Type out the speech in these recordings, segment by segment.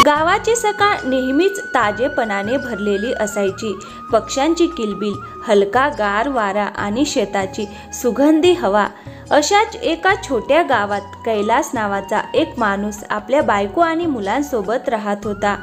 गावाची सकाळ नेहमीच ताजेपणाने भरलेली असायची. पक्ष्यांची किलबिल, हलका गार वारा आणि शेताची सुगंधी हवा. अशाच एका छोट्या गावात कैलास नावाचा एक माणूस आपल्या बायको आणि मुलांसोबत राहत होता.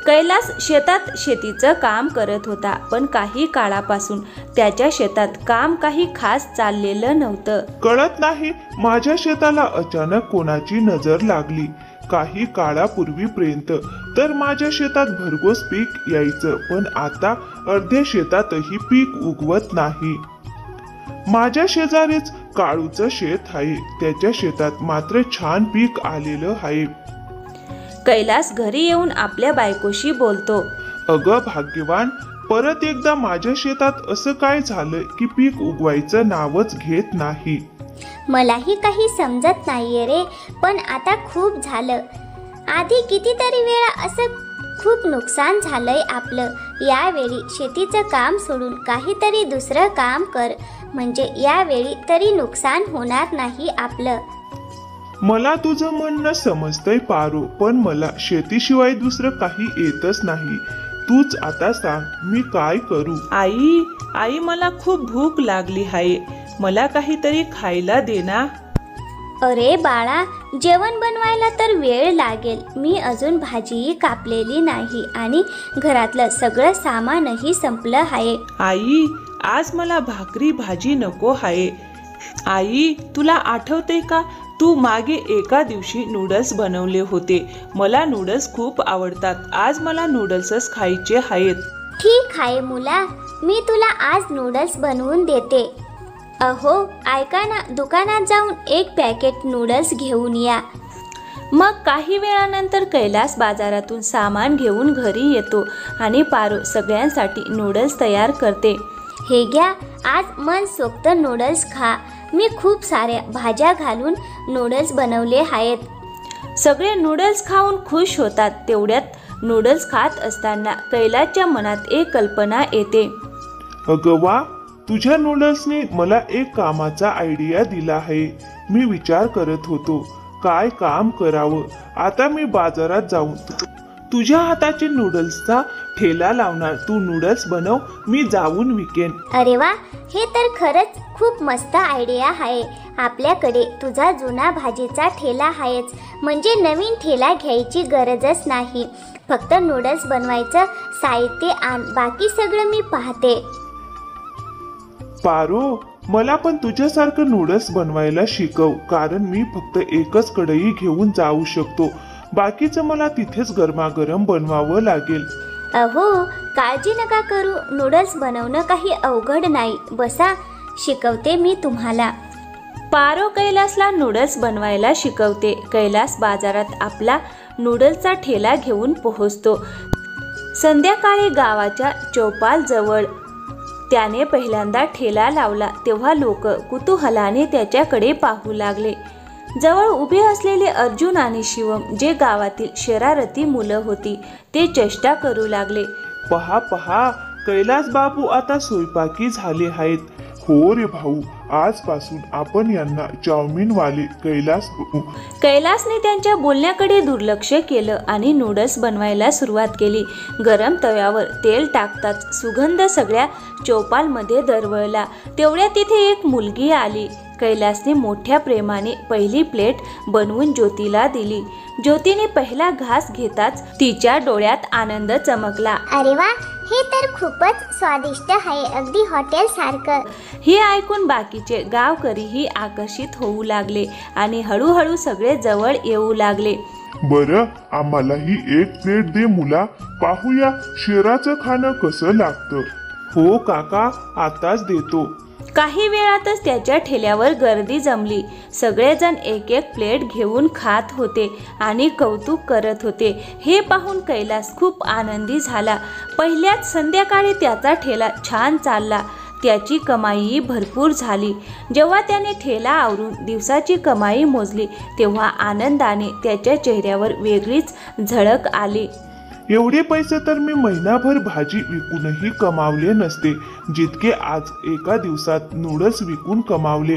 कैलास शेतात शेतीचं काम करत होता, पण काही काळापासून त्याच्या शेतात काम काही खास चाललेलं नव्हतं. कळत नाही माझ्या शेताला अचानक कोणाची नजर लागली. काही काळापूर्वीपर्यंत तर माझ्या शेतात भरघोस पीक यायचं, पण आता अर्ध्या शेतातही पीक उगवत नाही. माझ्या शेजारीच काळूचं शेत आहे, त्याच्या शेतात मात्र छान पीक आलेलं आहे. कैलास घरी येऊन आपल्या बायकोशी बोलतो. अगं भाग्यवान, परत एकदा माझ्या शेतात असं काय झालं की पीक उगवायचं नावच घेत नाही. मलाही काही समजत नाहीये रे, पण आता खूप झालं. आधी कितीतरी वेळा असं खूप नुकसान झालंय आपलं. यावेळी शेतीचं काम सोडून काहीतरी दुसरं काम कर, म्हणजे यावेळी तरी नुकसान होणार नाही आपलं. मला तुझं म्हणणं समजतंय पारो, पण मला शेतीशिवाय दुसरं काही येतच नाही. तूच आता सांग मी काय करू. आई मला खूप भूक लागली आहे, मला काहीतरी खायला दे ना. अरे बाळा, जेवण बनवायला तर वेळ लागेल. मी अजून भाजीही कापलेली नाही आणि घरातलं सगळं सामानही संपलं आहे. आई, आज मला भाकरी भाजी नको आहे. आई, तुला आठवते का, तू मागे एका दिवशी नूडल्स बनवले होते. मला नूडल्स खूप आवडतात. आज मला नूडल्सच खायचे आहेत. ठीक आहे मुला, मी तुला आज नूडल्स बनवून देते. अहो ऐका ना, दुकानात जाऊन एक पॅकेट नूडल्स घेऊन या. मग काही वेळानंतर कैलास बाजारातून सामान घेऊन घरी येतो आणि पारो सगळ्यांसाठी नूडल्स तयार करते. हे घ्या, आज मनसोक्त नूडल्स खा. मी खूप साऱ्या भाज्या घालून नूडल्स बनवले आहेत. सगळे नूडल्स खाऊन खुश होतात. तेवढ्यात नूडल्स खात असताना कैलासच्या मनात एक कल्पना येते. अगं वा, तुझ्या नूडल्सने मला एक कामाचा आयडिया दिला आहे. मी विचार करत होतो काय काम करावं. आता मी बाजारात जाऊन तुझ्या हाताचे नूडल्सचा ठेला लावणार. तू नूडल्स बनव, मी जाऊन विकेन. अरे वा, हे तर खरंच खूप मस्त आयडिया आहे. आपल्याकडे तुझा जुना भाजीचा ठेला आहेच, म्हणजे नवीन ठेला घ्यायची गरजच नाही. फक्त नूडल्स बनवायचं साहित्य आण, बाकी सगळं मी पाहते. पारो, मला पण तुझ्यासारखं नूडल्स बनवायला शिकव, कारण मी फक्त एकच कढई घेऊन जाऊ शकतो. बाकीचं मला तिथेच गरमागरम बनवावं लागेल. अहो काळजी नका करू, नूडल्स बनवणं काही अवघड नाही. बसा, शिकवते मी तुम्हाला. पारो कैलासला नूडल्स बनवायला शिकवते. कैलास बाजारात आपला नूडल्सचा ठेला घेऊन पोहोचतो. संध्याकाळी गावाच्या चौपाल जवळ त्याने पहिल्यांदा ठेला लावला तेव्हा लोक कुतूहलाने त्याच्याकडे पाहू लागले. जवळ उभे असलेले अर्जुन आणि शिवम, जे गावातील शरारती मुलं होती, ते चेष्टा करू लागले. पहा पहा, कैलास बाबू आता स्वयंपाकी झाले आहेत. हो रे भाऊ, आजपासून आपण यांना चाऊमिन वाले कैलास. कैलासने त्यांच्या बोलण्याकडे दुर्लक्ष केलं आणि नूडल्स बनवायला सुरुवात केली. गरम तव्यावर तेल टाकताच सुगंध सगळ्या चौपालमध्ये दरवळला. तेवढ्या तिथे एक मुलगी आली. कैलासने मोठ्या प्रेमाने पहिली प्लेट बनवून ज्योतीला दिली. ज्योतीने पहिला घास घेताच तिच्या डोळ्यात आनंद चमकला. अरे वा, हे तर खूपच स्वादिष्ट आहे, अगदी हॉटेल सारखं. हे ऐकून बाकीचे गावकरीही आकर्षित होऊ लागले आणि हळूहळू सगळे जवळ येऊ लागले. बरं, आम्हालाही एक प्लेट दे मुला, पाहूया शेराचं खाणं कसं लागतं. हो काका, आताच देतो. काही वेळातच त्याच्या ठेल्यावर गर्दी जमली. सगळेजण एक एक प्लेट घेऊन खात होते आणि कौतुक करत होते. हे पाहून कैलास खूप आनंदी झाला. पहिल्याच संध्याकाळी त्याचा ठेला छान चालला. त्याची कमाईही भरपूर झाली. जेव्हा त्याने ठेला आवरून दिवसाची कमाई मोजली तेव्हा आनंदाने त्याच्या चेहऱ्यावर वेगळीच झळक आली. एवढे पैसे तर मी महिनाभर भाजी विकूनही कमावले नसते, जितके आज एका दिवसात नूडल्स विकून कमावले.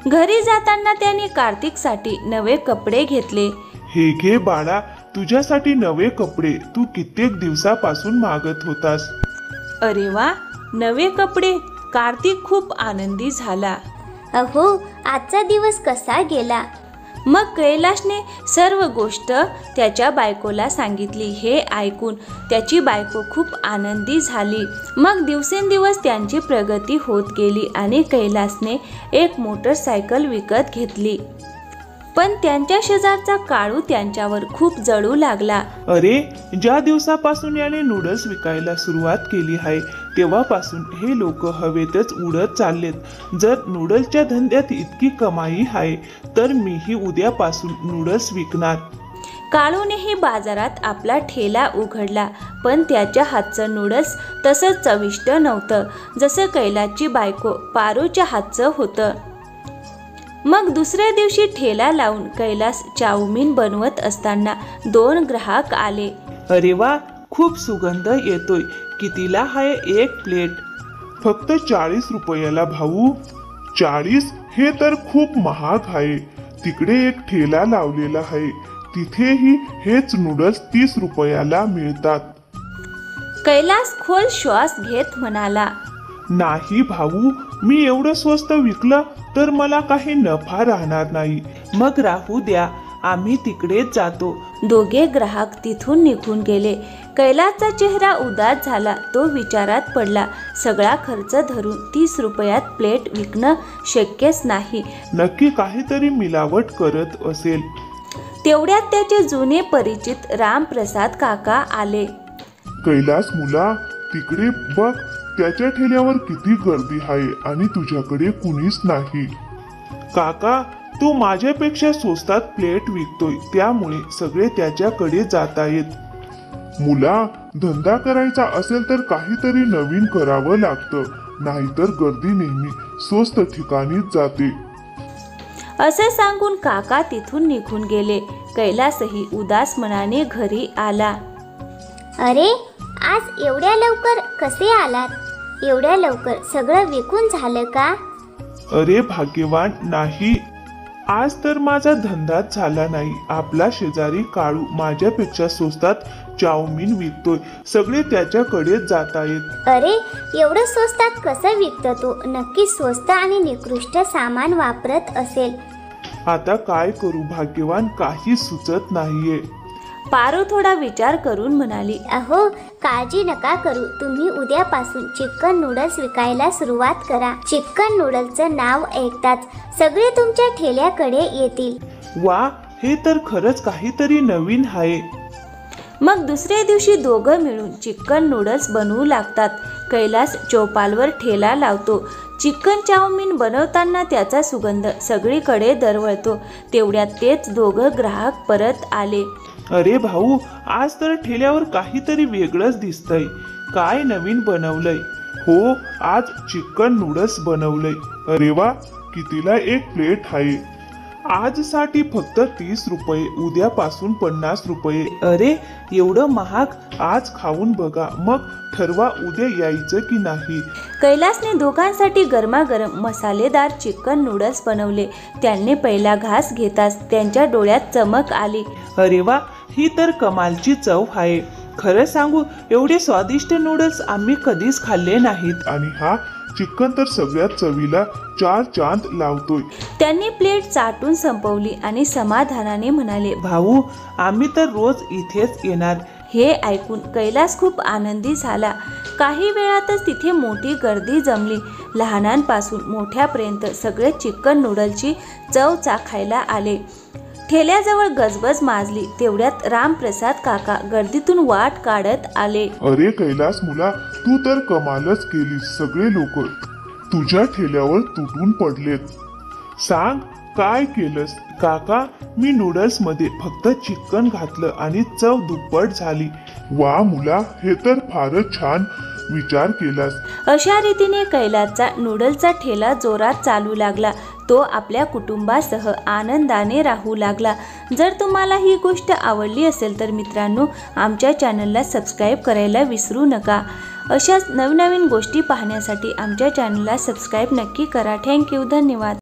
घरी जाताना त्याने कार्तिकसाठी नवे कपडे घेतले. हे घे बाळा, तुझ्यासाठी नवे कपडे तू कित्येक दिवसापासून मागत होतास. अरे वा, नवे कपडे. कार्तिक खूप आनंदी झाला. अहो, आजचा दिवस कसा गेला. मग कैलाशने सर्व गोष्ट त्याच्या बायकोला सांगितली. हे ऐकून त्याची बायको खूप आनंदी झाली. मग दिवसेंदिवस त्यांची प्रगती होत गेली आणि कैलासने एक मोटरसायकल विकत घेतली. पण त्यांच्या शेजारचा काळू त्यांच्यावर खूप जळू लागला. अरे, ज्या दिवसापासून याने नूडल्स विकायला सुरुवात केली आहे तेव्हापासून हे लोक हवेतच उडत चाललेत. जर नूडल्सच्या धंद्यात इतकी कमाई आहे तर मीही उद्यापासून नूडल्स विकणार. काळूनेही बाजारात आपला ठेला उघडला. पण त्याच्या हातचं नूडल्स तसं चविष्ट नव्हतं जसं कैलासची बायको पारूच्या हातचं होतं. मग दुसऱ्या दिवशी ठेला लावून कैलास चाऊमीन बनवत असताना 2 ग्राहक आले. अरे वा, खूप सुगंध येतोय. कितीला आहे एक प्लेट? फक्त 40 रुपयाला भाऊ. 40? हे तर खूप महाग आहे. तिकडे एक ठेला लावलेला आहे, तिथेही हेच नूडल्स 30 रुपयाला मिळतात. कैलास खोल श्वास घेत म्हणाला, नाही भाऊ, मी एवढं स्वस्त विकलं तर मला काही नफा राहणार नाही. मग राहू द्या, आम्ही तिकडेच जातो. दोघे ग्राहक तिथून निघून गेले. कैलासचा चेहरा उदास झाला. तो विचारात पडला. सगळा खर्च धरून 30 रुपयात प्लेट विकणं शक्यच नाही. नक्की काहीतरी मिलावट करत असेल. तेवढ्यात त्याचे जुने परिचित रामप्रसाद काका आले. कैलास मुला, तिकडे बघ, त्याच्या ठेल्यावर किती गर्दी आहे आणि तुझ्याकडे कुणीच नाही. काका, तो माझ्यापेक्षा स्वस्तात प्लेट विकतोय, त्यामुळे सगळे त्याच्याकडे जातायत. मुला, धंदा करायचा असेल तर काहीतरी नवीन करावं लागतं, नाहीतर गर्दी नेहमी स्वस्त ठिकाणीच जाते. असे सांगून काका तिथून निघून गेले. कैलासही उदास मनाने घरी आला. अरे, आज एवढ्या लवकर कसे आलात. एवढ्या लवकर सगळं विकून झालं का. अरे भाग्यवान, नाही, आज तर माझा धंदाच झाला नाही. आपला शेजारी काळू माझ्यापेक्षा स्वस्तात चाऊमीन विकतोय, सगळे त्याच्याकडेच जातायत. अरे, एवढं स्वस्तात कसं विकतो तो. नक्की स्वस्त आणि निकृष्ट सामान वापरत असेल. आता काय करू भाग्यवान, काही सुचत नाहीये. पारू थोडा विचार करून म्हणाली, अहो, काळजी नका करू. तुम्ही उद्यापासून चिकन नूडल्स विकायला सुरुवात करा. चिकन नूडल्सचं नाव ऐकताच सगळे तुमच्या ठेल्याकडे येतील. वा, हे तर खरंच काहीतरी नवीन आहे. मग दुसऱ्या दिवशी दोघं मिळून चिकन नूडल्स बनवू लागतात. कैलास चौपालवर ठेला लावतो. चिकन चाऊमीन बनवताना त्याचा सुगंध सगळीकडे दरवळतो. तेवढ्यात तेच दोघं ग्राहक परत आले. अरे भाऊ, आज तर ठेल्यावर काहीतरी वेगळंच दिसतंय. काय नवीन बनवलंय? हो, आज चिकन नूडल्स बनवलंय. अरे वा, कितीला एक प्लेट आहे. आजसाठी फक्त 30 रुपये, उद्यापासून 50 रुपये. अरे, एवढं महाग? आज खाऊन बघा, मग ठरवा उद्या यायचं की नाही. कैलासने दोघांसाठी गरमागरम मसालेदार चिकन नूडल्स बनवले. त्यांनी पहिला घास घेताच त्यांच्या डोळ्यात चमक आली. अरे वा, ही तर कमालची चव आहे. खरं सांगू, एवढे स्वादिष्ट नूडल्स आम्ही कधीच खाल्ले नाहीत. आणि हा चिकन तर सगळ्यात चवीला 4 चांद लावतोय. त्यांनी प्लेट चाटून संपवली आणि समाधानाने म्हणाले, भाऊ, आम्ही तर रोज इथेच येणार. हे ऐकून कैलास खूप आनंदी झाला. काही वेळातच तिथे मोठी गर्दी जमली. लहानांपासून मोठ्यापर्यंत सगळे चिकन नूडल्सची चव चाखायला आले. ठेल्याजवळ गजबज माजली. तेवढ्यात रामप्रसाद काका गर्दीतून वाट काढत आले. अरे कैलास मुला, तू तर कमालच केलीस. सगळे लोक तुझ्या ठेल्यावर तुटून पडलेत. सांग, काय केलंस? काका, मी नूडल्स मध्ये फक्त चिकन घातलं आणि चव दुप्पट झाली. वा मुला, हे तर फारच छान विचार केलास. अशा रीतीने कैलासचा नूडल्सचा ठेला जोरात चालू लागला. तो आपल्या कुटुंबासह आनंदाने राहू लागला. जर तुम्हाला ही गोष्ट आवडली असेल तर मित्रांनो, आमच्या चॅनलला सबस्क्राईब करायला विसरू नका. अशाच नवनवीन गोष्टी पाहण्यासाठी आमच्या चॅनलला सबस्क्राईब नक्की करा. थँक्यू, धन्यवाद.